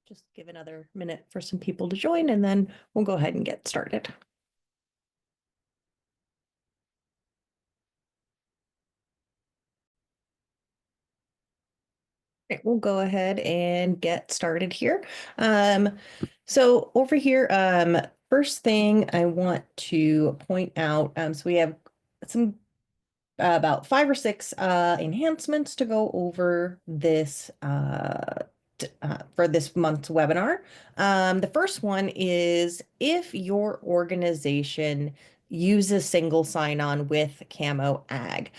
Just give another minute for some people to join and then we'll go ahead and get started. Okay, we'll go ahead and get started here. So over here, first thing I want to point out, so we have some about 5 or 6 enhancements to go over this for this month's webinar. The first one is if your organization uses single sign-on with Camo Ag.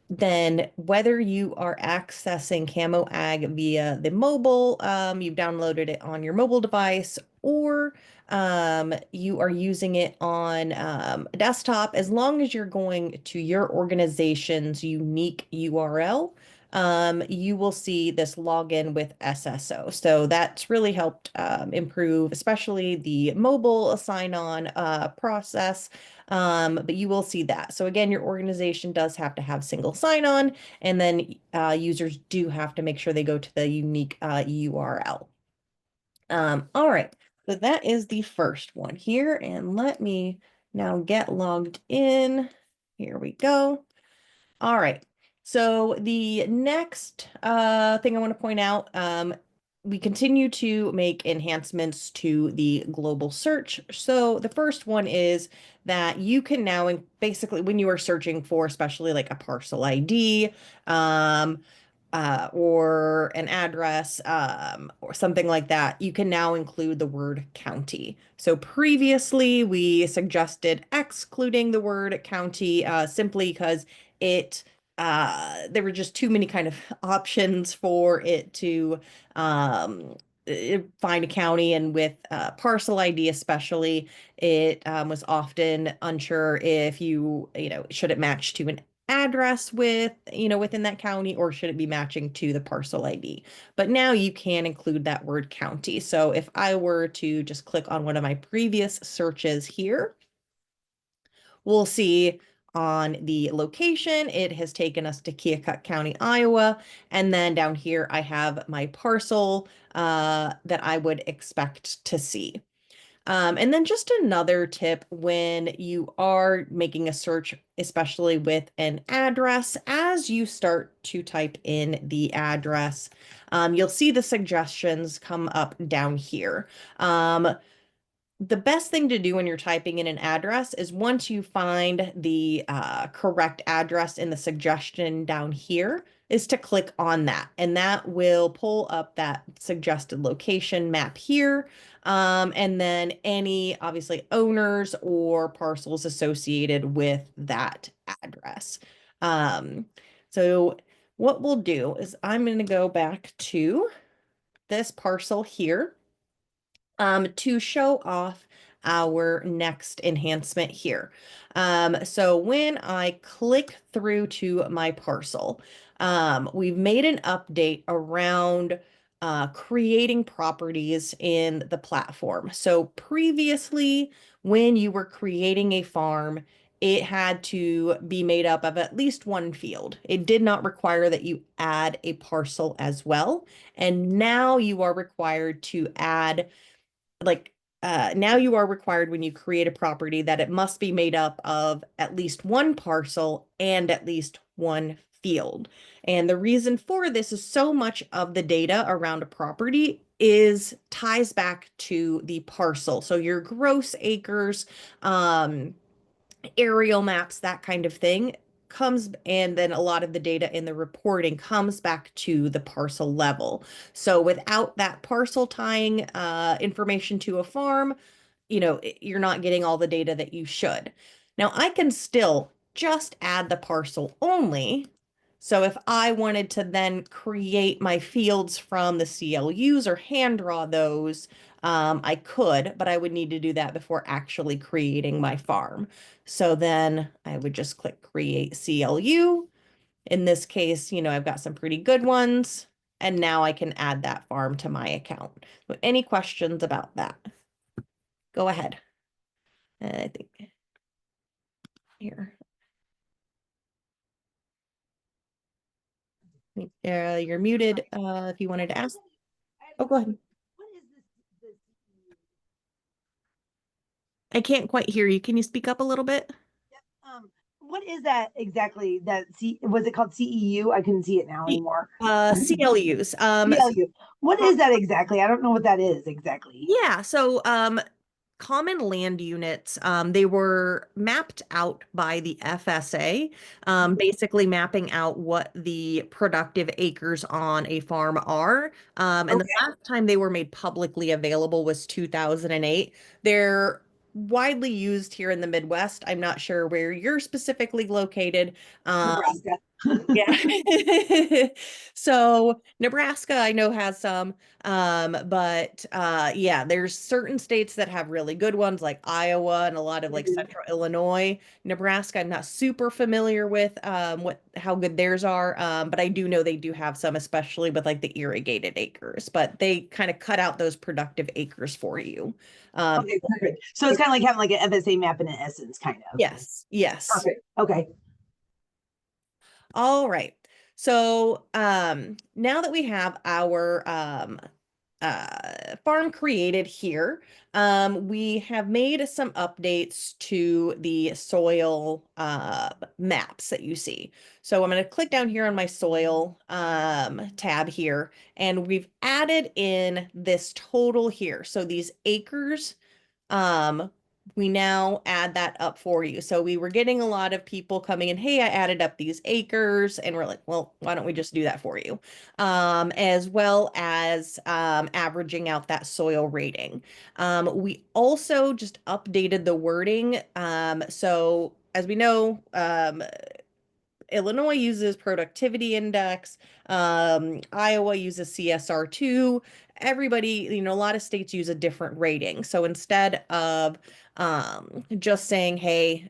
Then whether you are accessing Camo Ag via the mobile, you've downloaded it on your mobile device, or you are using it on a desktop, as long as you're going to your organization's unique URL, you will see this login with SSO. So that's really helped improve, especially the mobile sign-on process. But you will see that. So again, your organization does have to have single sign-on, and then users do have to make sure they go to the unique URL. All right, so that is the first one here, and let me now get logged in. Here we go. All right. So the next thing I want to point out, we continue to make enhancements to the global search. So the first one is that you can now, basically when you are searching for, especially like a parcel ID, or an address, or something like that, you can now include the word county. So previously we suggested excluding the word county, simply because there were just too many kind of options for it to find a county, and with parcel ID especially, it was often unsure if should it match to an address within that county, or should it be matching to the parcel ID. But now you can include that word county. So if I were to just click on one of my previous searches here, we'll see on the location, it has taken us to Keokuk County, Iowa. And then down here, I have my parcel that I would expect to see. And then just another tip when you are making a search, especially with an address, as you start to type in the address, you'll see the suggestions come up down here. The best thing to do when you're typing in an address is, once you find the correct address in the suggestion down here, is to click on that, and that will pull up that suggested location map here, and then any obviously owners or parcels associated with that address. So what we'll do is I'm going to go back to this parcel here to show off our next enhancement here. So when I click through to my parcel, we've made an update around creating properties in the platform. So previously, when you were creating a farm, it had to be made up of at least one field. It did not require that you add a parcel as well. And now you are required to add, like now you are required, when you create a property, that it must be made up of at least one parcel and at least one field. And the reason for this is, so much of the data around a property ties back to the parcel. So your gross acres, aerial maps, that kind of thing comes, and then a lot of the data in the reporting comes back to the parcel level. So without that parcel tying information to a farm, you're not getting all the data that you should. Now I can still just add the parcel only. So if I wanted to then create my fields from the CLUs or hand draw those, I could, but I would need to do that before actually creating my farm. So then I would just click create CLU. In this case, I've got some pretty good ones, and now I can add that farm to my account. So any questions about that? Go ahead. I think here. You're muted if you wanted to ask. Oh, go ahead. What is this CEU? I can't quite hear you. Can you speak up a little bit? What is that exactly? Was it called CEU? I couldn't see it now anymore. CLUs. CLU. What is that exactly? I don't know what that is exactly. Yeah, so common land units, they were mapped out by the FSA, basically mapping out what the productive acres on a farm are. And the Okay. last time they were made publicly available was 2008. They're widely used here in the Midwest. I'm not sure where you're specifically located. Um, Nebraska. yeah. So Nebraska, I know has some, but yeah, there's certain states that have really good ones like Iowa and a lot of like Mhm. central Illinois. Nebraska, I'm not super familiar with what how good theirs are. But I do know they do have some, especially with like the irrigated acres, but they kind of cut out those productive acres for you. Um, Okay, perfect. So it's kind of like having like an FSA map in an essence, kind of. yes, yes. Perfect. Okay. All right. So now that we have our farm created here, we have made some updates to the soil maps that you see. So I'm going to click down here on my soil tab here, and we've added in this total here. So these acres, um, we now add that up for you. So we were getting a lot of people coming in, hey, I added up these acres, and we're like, well, why don't we just do that for you? As well as averaging out that soil rating. We also just updated the wording. So as we know, Illinois uses productivity index. Iowa uses CSR2. Everybody, a lot of states use a different rating. So instead of just saying, hey,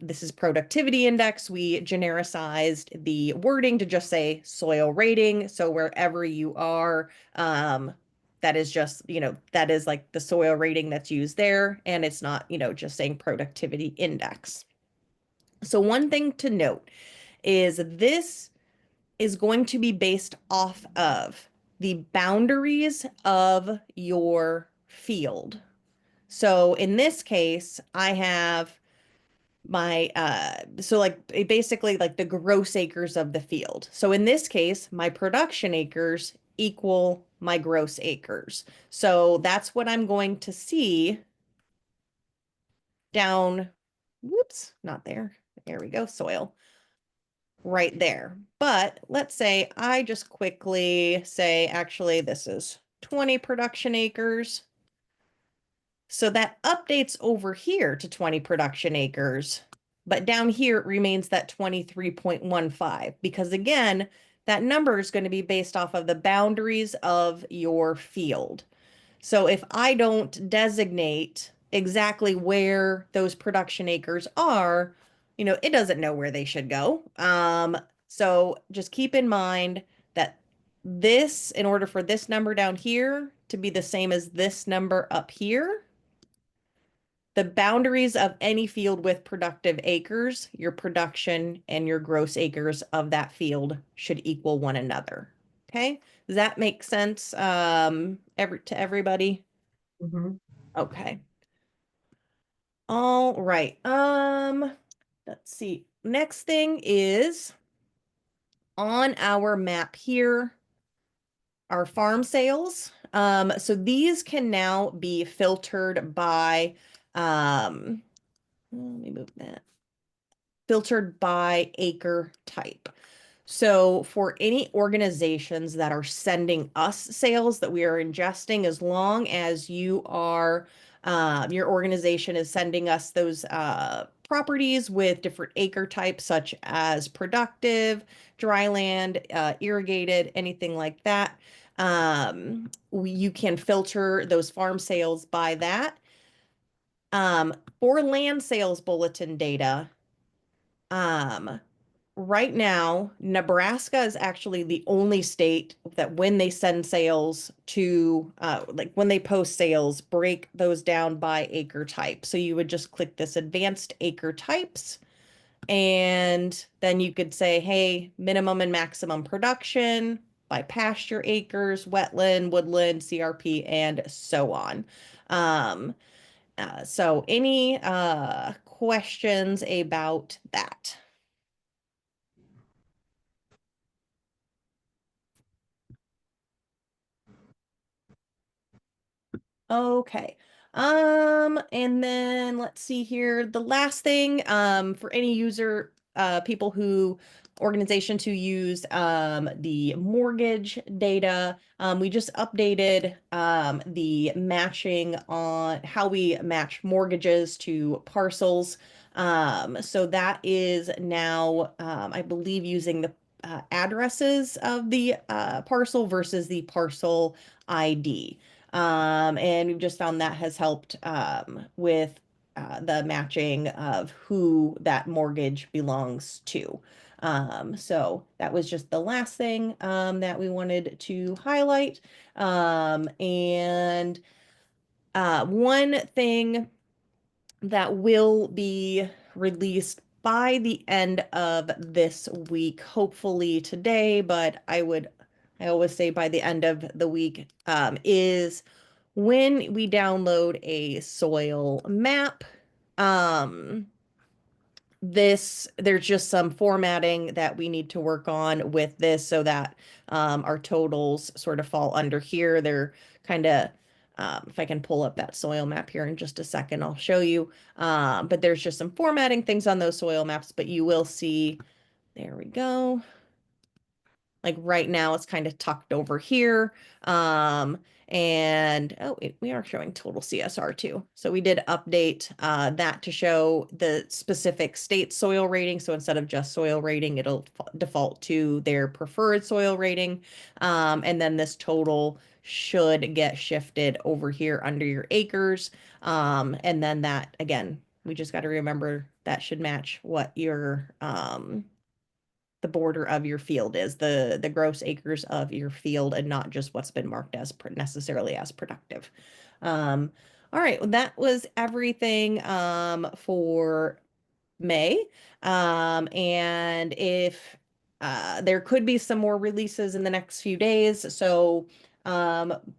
this is productivity index, we genericized the wording to just say soil rating. So wherever you are, that is just, that is like the soil rating that's used there. And it's not, just saying productivity index. So one thing to note is this is going to be based off of the boundaries of your field. So in this case, I have my so like basically like the gross acres of the field. So in this case, my production acres equal my gross acres. So that's what I'm going to see down, whoops, not there. There we go, soil. Right there. But let's say I just quickly say, actually, this is 20 production acres. So that updates over here to 20 production acres. But down here, it remains that 23.15 because again, that number is going to be based off of the boundaries of your field. So if I don't designate exactly where those production acres are, it doesn't know where they should go. So just keep in mind that this, in order for this number down here to be the same as this number up here, the boundaries of any field with productive acres, your production and your gross acres of that field should equal one another. Okay? Does that make sense to everybody? Mhm. Okay. All right. Let's see. Next thing is on our map here, our farm sales. So these can now be filtered by let me move that. Filtered by acre type. So for any organizations that are sending us sales that we are ingesting, as long as you are, your organization is sending us those properties with different acre types, such as productive, dryland, irrigated, anything like that. You can filter those farm sales by that. For land sales bulletin data, um, right now, Nebraska is actually the only state that when they send sales to, like when they post sales, break those down by acre type. So you would just click this advanced acre types, and then you could say, hey, minimum and maximum production. by pasture acres, wetland, woodland, CRP, and so on. Um, so any questions about that? Okay. And then let's see here. The last thing, for any user, people who, organizations who use the mortgage data, we just updated the matching on how we match mortgages to parcels. So that is now, I believe, using the addresses of the parcel versus the parcel ID. And we've just found that has helped with the matching of who that mortgage belongs to. So that was just the last thing that we wanted to highlight. And one thing that will be released by the end of this week, hopefully today, but I always say by the end of the week, is when we download a soil map. Um, there's just some formatting that we need to work on with this so that our totals sort of fall under here. They're kind of, if I can pull up that soil map here in just a second, I'll show you. But there's just some formatting things on those soil maps, but you will see, there we go. Like right now it's kind of tucked over here. And oh, we are showing total CSR too. So we did update that to show the specific state soil rating. So instead of just soil rating, it'll default to their preferred soil rating. And then this total should get shifted over here under your acres. And then that, again, we just got to remember that should match what your the border of your field is, the gross acres of your field, and not just what's been marked as necessarily as productive. All right, well, that was everything for May. And if there could be some more releases in the next few days. So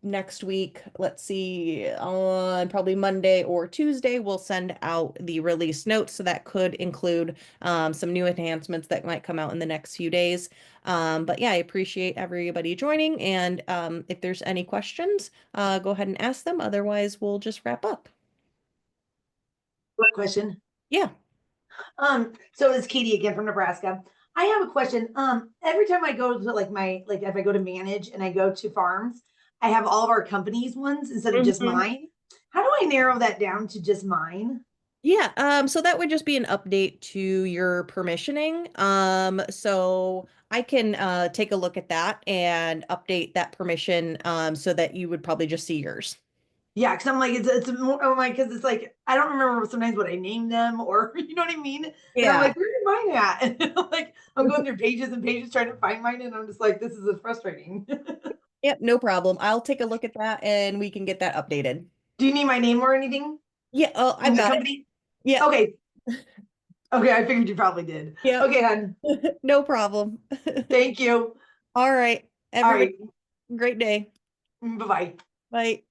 next week, let's see, on probably Monday or Tuesday, we'll send out the release notes. So that could include some new enhancements that might come out in the next few days. But yeah, I appreciate everybody joining. And if there's any questions, go ahead and ask them. Otherwise, we'll just wrap up. Quick question. Yeah. So it's Katie again from Nebraska. I have a question. Every time I go to like if I go to manage and I go to farms, I have all of our companies ones instead of just Mhm. mine. How do I narrow that down to just mine? Yeah, so that would just be an update to your permissioning. So I can take a look at that and update that permission so that you would probably just see yours. Yeah, because I'm like it's more I'm like because it's like I don't remember sometimes what I named them or you know what I mean, and I'm Yeah. like where did mine at? And I'm like I'm going through pages and pages trying to find mine, and I'm just like this is frustrating. Yep, no problem. I'll take a look at that and we can get that updated. Do you need my name or anything Yeah, oh, from I've the got it. company? Yeah, Okay, okay, I figured you probably did. yep, Okay, hon. no problem. Thank you. All right, All everybody, right. great day. Bye bye. Bye.